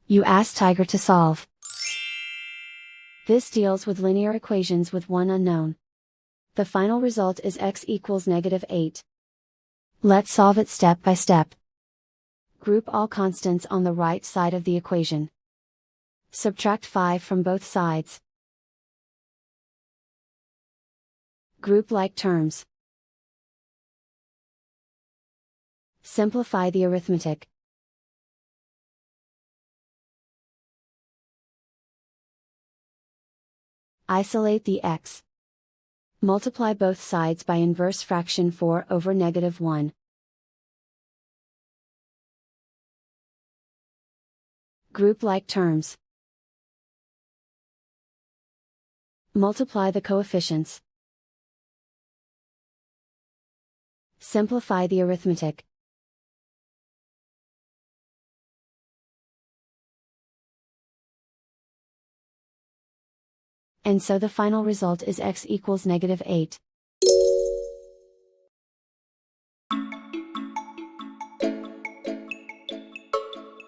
You ask Tiger to solve. This deals with linear equations with one unknown. The final result is x equals -8. Let's solve it step by step. Group all constants on the right side of the equation. Subtract 5 from both sides. Group like terms. Simplify the arithmetic. Isolate the x. Multiply both sides by inverse fraction 4 over -1. Group like terms. Multiply the coefficients. Simplify the arithmetic. And so the final result is x equals -8.